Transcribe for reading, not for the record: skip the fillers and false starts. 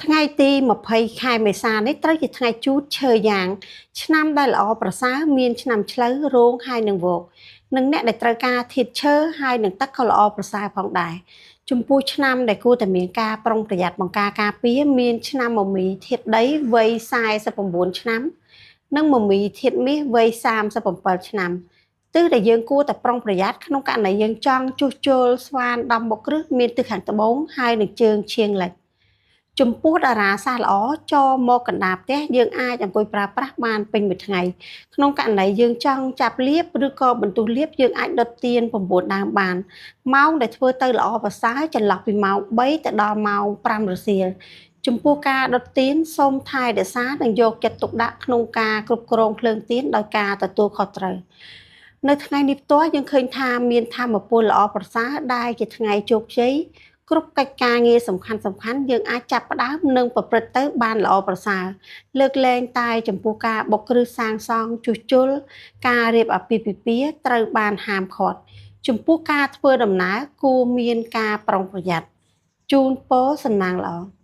ថ្ងៃទី20ខែមេសានេះត្រូវជាថ្ងៃជូតឈើយ៉ាងឆ្នាំដែលល្អប្រសើរមានឆ្នាំឆ្លូវរោងហើយនឹងវោកនិងអ្នកដែលត្រូវការធាតុឈើហើយនឹងទឹកក៏ល្អប្រសើរផងដែរចំពោះឆ្នាំដែលគួរតែមានការប្រុងប្រយ័ត្នបង្ការការពារមានឆ្នាំមមីធាតុដីវ័យ49ឆ្នាំនិងមមីធាតុមាសវ័យ37ឆ្នាំទិសដែលយើងគួរតែប្រុងប្រយ័ត្នក្នុងករណីយើងចង់ជួសជុលស្វានដំបុកគ្រឹះមានទិសខាងត្បូងហើយនឹងជើងឈៀងលិចចំពោះតារាសាស្ត្រល្អចូលមកកណ្ដាលផ្ទះយើងអាចអង្គុយប្រើប្រាស់បានពេញមួយថ្ងៃក្នុងករណីយើងចង់ចាប់លាបឬក៏បន្ទោះលាបយើងអាចដុតទៀន9ដើមបានម៉ោងដែលធ្វើទៅល្អប្រសើរចន្លោះពីម៉ោង3ទៅដល់ម៉ោង5រសៀលចំពោះការដុតទៀនសូមថែរក្សានិងយកចិត្តទុកដាក់ក្នុងការគ្រប់គ្រងភ្លើងទៀនដោយការទទួលខុសត្រូវនៅថ្ងៃនេះផ្ទាល់យើងឃើញថាមានធម៌ពលល្អប្រសើរដែលជាថ្ងៃជោគជ័យគ្រប់កិច្ចការងារសំខាន់យើងអាចចាប់ផ្ដើមនិងប្រព្រឹត្តទៅបានល្អប្រសើរលើកលែងតែចំពោះការបុកគ្រឹះសាងសង់ជួសជុលការរៀបអាពាហ៍ពិពាហ៍ត្រូវបានហាមឃាត់ចំពោះការធ្វើដំណើរគួរមានការប្រុងប្រយ័ត្នជូនពរសំណាងល្អ